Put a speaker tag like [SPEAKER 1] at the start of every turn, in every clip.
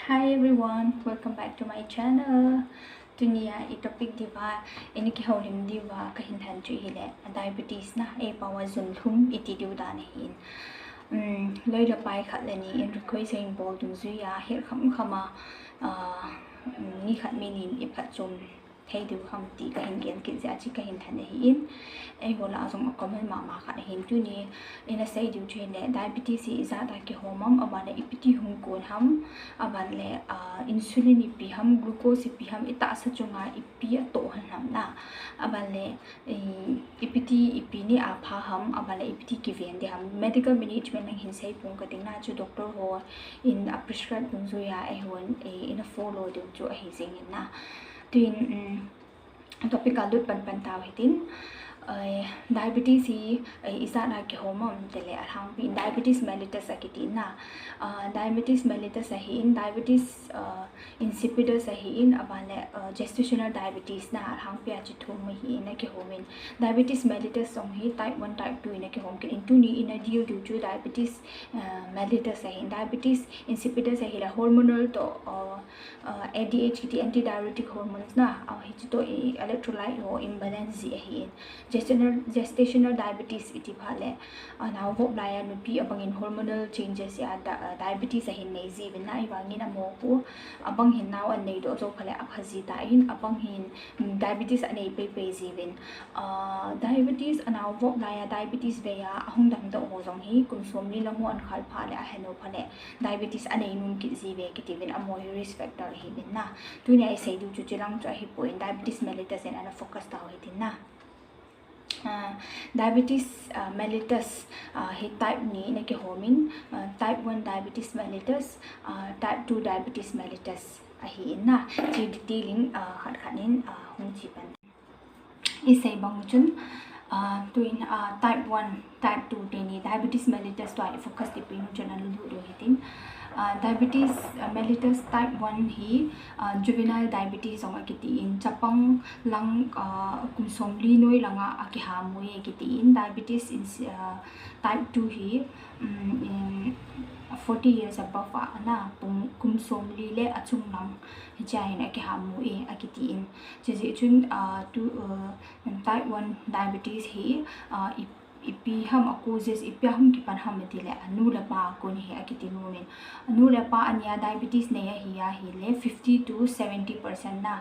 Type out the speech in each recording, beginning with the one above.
[SPEAKER 1] Hi everyone, welcome back to my channel. Dunia I topic diva ini ki holim diva kahin than chu hile diabetes na e power zun thum iti du dan hin. Loi da pai khat lani in request saying bol dung zu ya her khama ni khat minin iphat chum thay du kham ti kahin gen kin ja chi kahin than hin. Ai bola azong comment ma khat hin tu ni ina say du chen le diabetes is da ki homam abana ipiti hung kon ham aban le insulin ipi ham glucose ipi ham ita sa chunga ipi to han ham na aban le ipiti ipi ni a pha ham aban le ipiti ki ven de ham medical management nang hin sei pung ka ting na chu doctor ho in a prescribe bung zu ya ai hon in a follow de chu a hi sing na tin topic alut pan taw hitin diabetes is that like hormone tele arhang pi diabetes mellitus akitina diabetes mellitus ahin diabetes insipidus ahin abale gestational diabetes na arhang pi achi thum hi na ki homin diabetes mellitus song hi type 1 type 2 ina ki hom ke into ni ina dio due to diabetes mellitus ahin diabetes insipidus ahila hormonal to ADH ki anti diuretic hormones na hi to electrolyte ho imbalance ahin gestational diabetes iti phale now hope laya nupi abangin hormonal changes ya diabetes ahin nei ji bin na iwangi na mo ko abang hin now an nei do zo phale aphaji ta in abang hin diabetes anei pe ji bin diabetes now hope laya diabetes be ya ahung dam do ho jong hi kum som ni la mo an khal phale a heno phale diabetes anei nun ki ji be ki tin amoy risk factor hi bin na tu ni ai sei du chu chilang chu hi point diabetes mellitus and ana focus ta ho tin na diabetes mellitus he type ni na ki homin type 1 diabetes mellitus type 2 diabetes mellitus ahi na chi detailing khanin hung chi pan isai bang chun twin type 1 type 2 teni diabetes mellitus to focus ti pin chun an lu do hitin diabetes mellitus type 1 hi juvenile diabetes ong akiti in chapang lang kumsom li noi langa akiha moi akiti in diabetes in type 2 hi 40 years above na kumsom li le achung nang hichain akiha moi akiti in je chun type 1 diabetes hi ipi ham causes ipi ham ki pan ham dile anu la pa ko ni he akiti nomen anu la pa ania diabetes ne ya hi le 50 to 70% na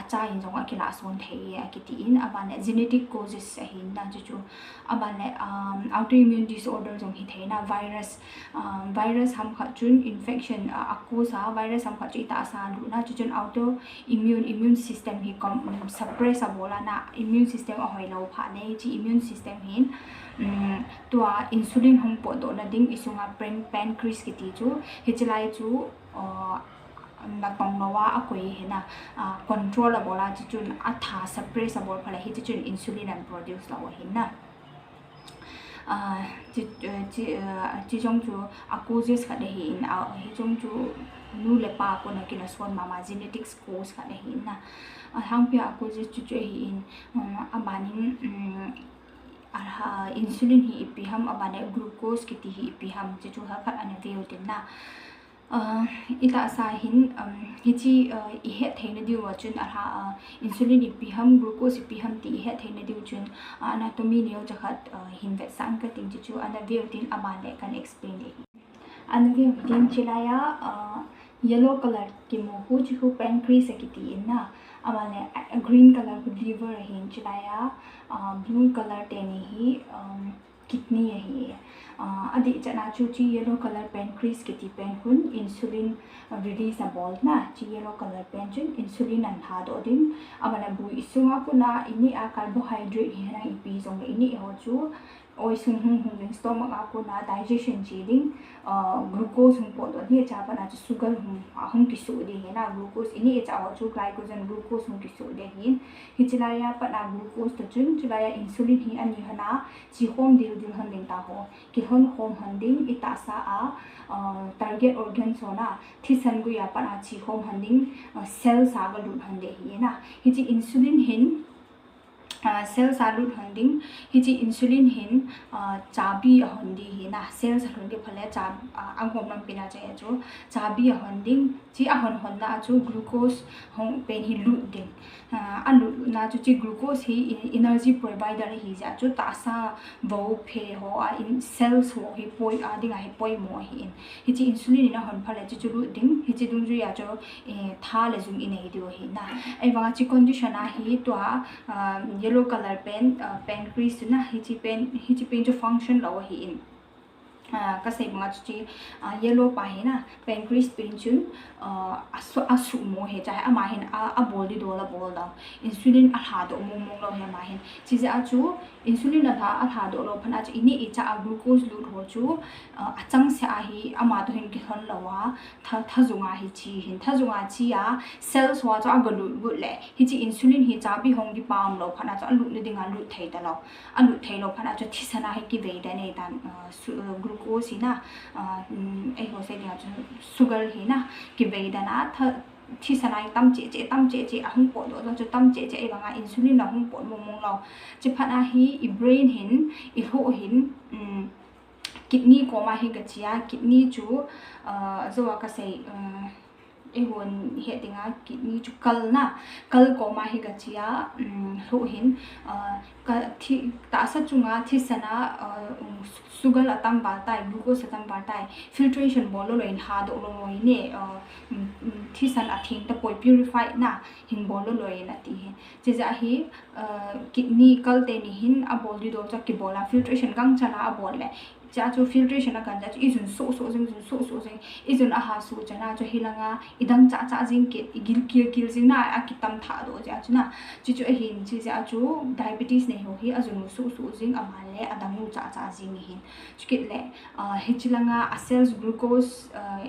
[SPEAKER 1] acha in jong akila son the akiti in abane genetic causes hin na chu abane autoimmune disorder jong hi theina virus ham kha chun infection akusa virus ham kha chi ta sa lu na chun immune system hi suppress abola na immune system a hoi lo pha nei chi immune system hin tua insulin hong po do na ding isunga pancreas ki ti chu hichlai chu na tong nawa akoi hena control abola chi chun atha suppress abol phala hi chun insulin and produce lawa hinna chi jong chu causes kha de hin hi jong chu nu le pa ko na kina son mama genetics cause kha de hin na hang pia causes chu chu hi in amanin insulin hi ipi ham abane glucose ki ti hi ipi ham chu ha khat ana veo tin na ita sa hin hichi I he theina diu wa chun insulin ipi ham glucose ipi ham ti he theina diu chun anatomy neo jakhat hin ve sang ka ting chu ana veo tin abane kan explain de ana veo tin chilaya yellow color ki mo hu chu pancreas ki ti na abane green color ku liver hin chilaya blue color teni hi kidney hi adi chana chu chi yellow color pancreas ki ti pen hun insulin release abol na chi yellow color pen chun insulin an ha do din abana bu isunga kuna ini a carbohydrate hi na ipi jong ini ho chu oi sung hung stomach ako na digestion chilling glucose hung po do ni cha pa na sugar hung ki su de na glucose ini cha ho chu glycogen glucose hung ki su de hin hichilaya pa na glucose to chun chilaya insulin hi ani hana chi hom dil han ding ta ho ki hom han ding ita sa target organ so na thisan gu ya pa na chi hom han ding cell sa ga lu han de hi na hi chi insulin hin cells are lut handing hiji insulin hin chabi handi hina cells handi phale cha angom nam pina cha jo chabi handing chi a hon na chu glucose hong pen hi lut ding a lut na chu chi glucose hi energy provider hi ja chu ta sa vo phe ho a in cells ho hi poi a ding a hi poi mo hi in hiji insulin na hon phale chu lut ding hiji dung ju ya jo tha le jung in ei dio hi na ai wa chi condition a hi to yellow color pancreas na hiji pen jo function lo hi in ka sei ma chi yellow pa hi na pancreas pen chun asu mo he cha ama hin a bol di do la bol da insulin a tha do mong mong lo he ma hin chi ja chu insulin a tha do lo phana chi ini i cha glucose lut ho chu a chang se a hi ama to hin ki thon lo wa tha zunga hi chi hin tha zunga chi a cells wa cha ga lut gut le hi chi insulin hi cha bi hong di pam lo phana cha lut le dinga lut thei da lo a lut thei lo phana cha thisana hi ki ve da ne dan glucose hi na ai ho se dia sugar hi na ki ve da na thi sanai tam che ahung po do cho tam che banga insulin la hung po mong lo chi phana hi I brain hin I ho hin kidney ko ma hi ga chia kidney chu zo ka sei hon he tinga kidney chu kal ko ma hi ga chia ho hin ka thi ta sa chunga thi sana sugar atam ba tai glucose atam ba tai filtration bolo lo in ha do lo ne thi san a thing ta poi purify na hin bolo lo in ati he je ja hi kidney kal te ni hin a bol di do cha ki bola filtration gang chana a bol le cha chu filtration a kan ja izun so jing izun a ha su chana chu hilanga idang cha jing ke gil jing na a ki tam tha do ja chuna chu hin chi ja chu diabetes ne ho hi azun so jing a ma le adang lu cha jing hin chukit le hechilanga a cells glucose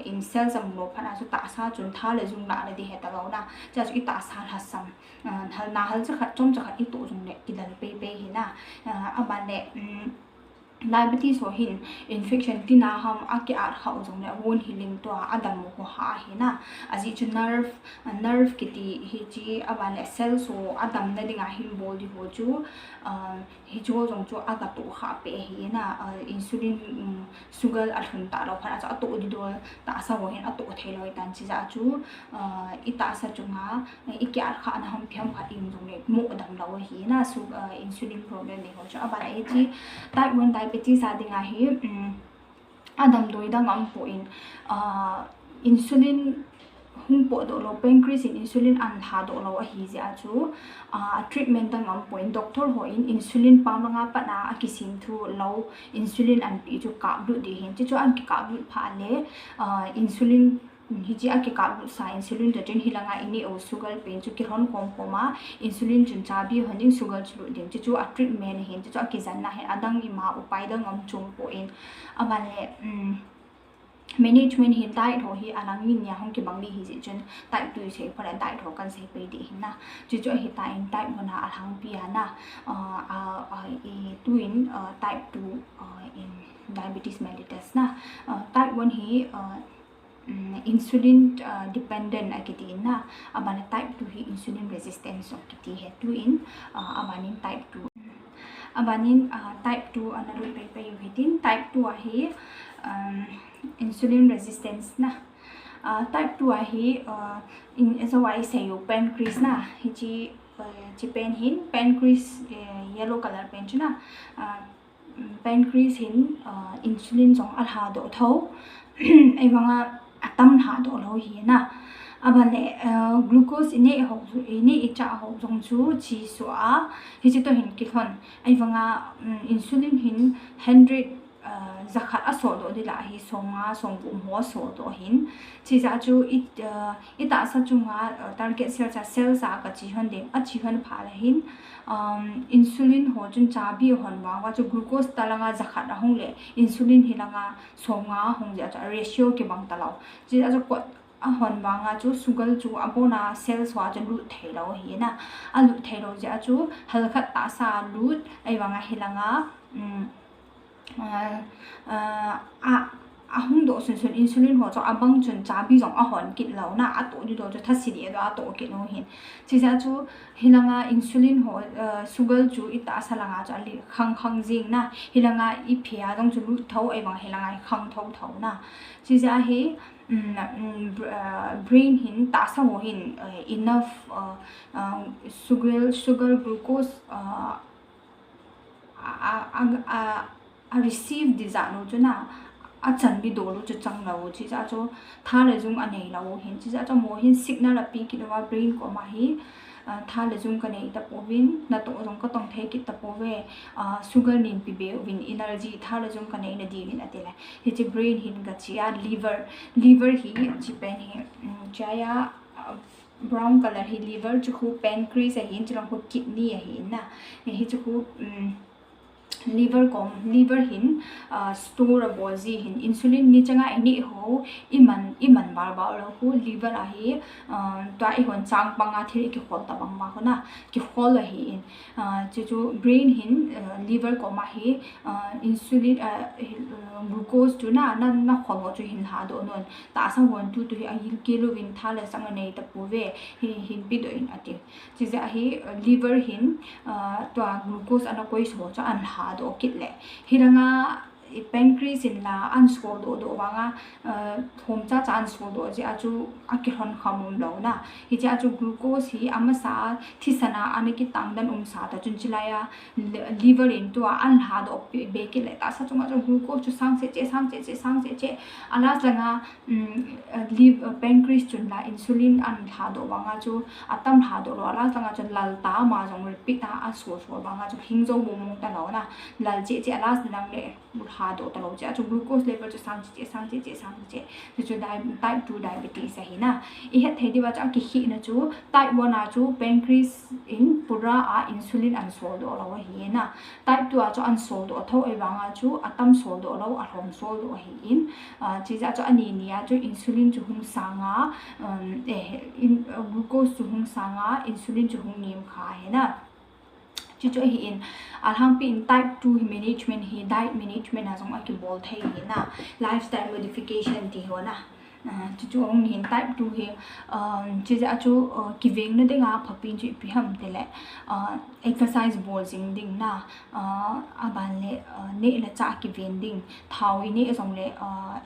[SPEAKER 1] in cells am lo phana chu ta sa chun tha le jung la le di he ta lo na cha chu ta sa la sam hal na hal cha khat chom cha khat I to jung le ki dal pe hi na a ban le diabetes ho hin infection tina ham aki ar kha ojong le won healing to adam ho ha hi na aji chu nerve kiti hi chi aban le cells ho adam na dinga hin bol di ho chu hi chu jong chu aga to kha pe hi na insulin sugar a thun ta ro phana cha to di do ta sa ho hin a to thei loi tan chi ja chu I ta sa chunga I ki ar kha na ham phiam kha im jong le mo dam lo hi na su insulin problem ne ho chu aban ai chi type 1 diabetes adinga hi adam doida ngam po in insulin hung po do lo pancreas in insulin an tha do lo a hi ja chu treatment da ngam po in doctor ho in insulin pam nga pa na akisim thu lo insulin an pi chu ka du di hin chu an ki ka du pha le insulin hiji a ki ka sa insulin da tin hilanga ini o sugar pain chu ki hon kom koma insulin chun cha bi honing sugar chu dem chu a treatment hin chu a ki zan na he adang I ma upai da ngam chung po in abale management hi diet ho hi alang yin ya hong ki bangli hi ji chen type 2 se phara diet ho kan se pe di hin na chu hi type 1 na alang pi na tu in type 2 in diabetes mellitus na type 1 hi insulin dependent akiti na abana type 2 hi insulin resistance of kiti he 2 in abanin type 2 abanin type 2 analu pe hitin type 2 hi insulin resistance na type 2 hi in as a why say you pancreas na hi chi pen hin pancreas yellow color pen chuna pancreas hin insulin jong al ha do tho ai wanga atam ha do lo hi na abale glucose ini cha ho jong chu chi so a hi chi to hin ki thon ai wanga insulin hin 100 zakhat aso do dila hi songa songbu mo so do hin chi ja chu ita sa chunga target cell cha cell sa ka chi hon de a chi hon pha la hin insulin ho chun cha bi hon wa chu glucose talanga zakhat a hong le insulin hilanga songa hong ja cha ratio ke bang talaw chi ja ko a hon wanga chu sugar chu abona cells wa chu lu thei lo hi na a lu thei lo ja chu hal khat ta sa lut ai wanga hilanga ahung do sun insulin ho cho abang chun cha bi jong a hon kit lo na a to du do cho thasi de do a to ke no hin chi za chu hilanga insulin ho sugar chu ita salanga cha li khang jing na hilanga I phia dong chu lu tho ai bang hilanga khang tho na chi za he brain hin ta sa ho hin enough sugar glucose a receive di za no chu na a chan bi do lu chu chang lo chi za cho tha le jung anei lo hin chi za cho mo hin signal a pi ki wa brain ko ma hi tha le jung ka nei ta po win na to jong ka tong the ki ta po we sugar nin pi be win energy tha le jung ka nei na di rin atela hi chi brain hin ga chi a liver hi chi pen hi cha ya brown color hi liver chu khu pancreas a hin chang khu kidney a hin na hi chu khu liver hin store bozi hin insulin ni changa ani ho iman bar lo hu liver a hi ta I hon chang panga thiri ki khol ta bang ma hona ki khol hi in chu brain hin liver ko ma hi insulin glucose tu na khol ho chu hin ha do non ta sa won tu hi a hil kilo win tha le sang nei ta pu ve hin pi do in ati chi za hi liver hin to glucose ana koi so cha an ha do kit le hiranga pancreas in la unscore do wanga thom cha an score do ji aju akihon khamum lo na hi cha chu glucose hi amasa thisana aniki tangdan sa ta chun chilaya liver in to an ha do be ki le ta sa chunga chu glucose chu sang se che alas langa liver pancreas chun la insulin an ha do wanga chu atam ha do alas langa chu lal ta ma jong repeat ta a so wanga chu hingzo mong ta lo na lal che alas lang le ha do ta lo cha chu glucose level chu sang che chu type 2 diabetes hi na I het thedi wa cha ki hi na chu type 1 a chu pancreas in pura a insulin an so do lo hi na type 2 a chu an so do tho ai wanga chu atam so do lo a rom so do hi in chi za chu ani ni a chu insulin chu hung sanga glucose chu hung sanga insulin chu hung nim kha hi na chu hi in alhang pi in type 2 management hi diet management a jong a ki bol thei hi na lifestyle modification ti ho na chu ong hin type 2 hi chi ja chu ki veng na de nga phapin chi pi ham te le exercise bol jing ding na aban le ne la cha ki ven ding thau I ne jong le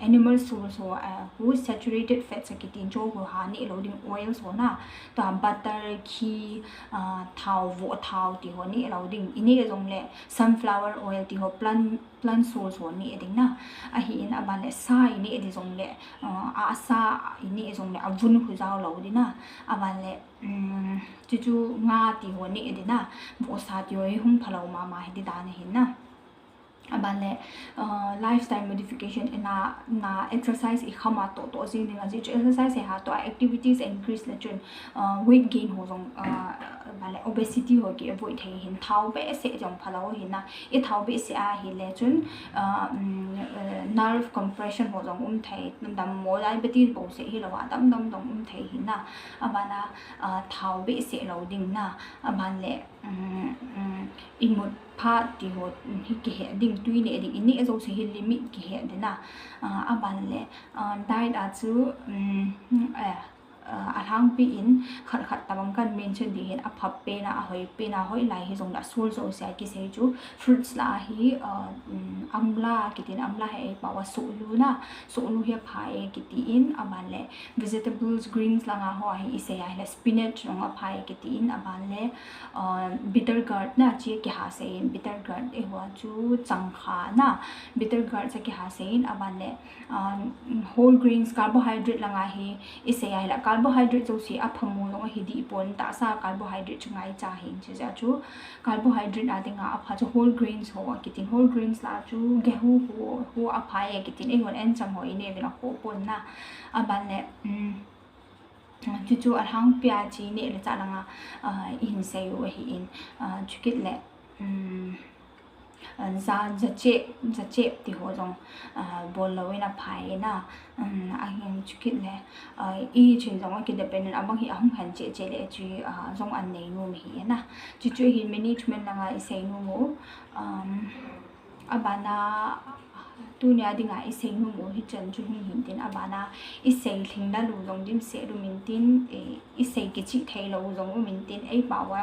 [SPEAKER 1] animal source ho who saturated fats ki tin jo ho ha ne lo ding oils ho na ta butter ghee thau vo thau ti ho ne lo ding I ne jong le sunflower oil ti ho plant source ho ne ding na a hi in aban le sa I ne di jong le asa ini jong le avun khu jaw lo dina aban le chu nga ti ho ni edina bo sa ti oi hung phalo ma hi di da ne hin na aban le lifestyle modification na exercise I khama to jing ni ji exercise ha to activities increase le chun weight gain ho jong bale obesity ho ki avoid thai hin thau be se jong phalo hin na I thau be se a hi le chun nerve compression ho jong thai dam mo diabetes bo se hi lawa dam dong thai hin na abana thau be se lo ding na aban le imut pha ti ho hi ki he ding tui ne ding ini zo se hi limit ki he de na aban le diet a chu alhang pi in khat tabang kan mention di hin a phap pe na a hoi lai hi jong da sul zo se ki se chu fruits la hi amla kitin amla he pa wa su lu na su lu he phai kiti in aban le vegetables greens la nga ho hi se ya le spinach rong a phai kiti in aban le bitter gourd na chi ki ha se in bitter gourd e wa chu chang kha na bitter gourd sa ki ha se in aban le whole grains carbohydrate la nga hi ise ya la carbohydrate zo si aphamu no hi di pon ta sa carbohydrate chungai cha hin che ja chu carbohydrate adinga apha chu whole grains ho kitin whole grains la chu gehu ho apha ye kitin engon en cham ho ine vela ho pon na aban le chu alhang pya chi ne le cha langa in se yo hi in chukit le za che ti ho jong bol lo ina phai na a hin chukit le I chin jong ki dependent amang hi ahung han che le chi jong an nei nu mi hi na chu hi management langa I sei nu mo abana tu nia dinga isei nu mo hi chan chu hin tin abana isei thingna lu long dim se ru min tin isei ki chi thei lo zong u min tin ei bawa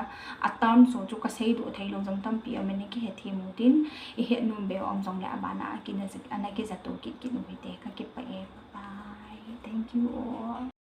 [SPEAKER 1] atam so chu ka sei du thei lo zong tam pi amene ki he thi mu tin I he num be om zong la abana ki na ana ki za to ki nu hi te ka ki pa e bye thank you all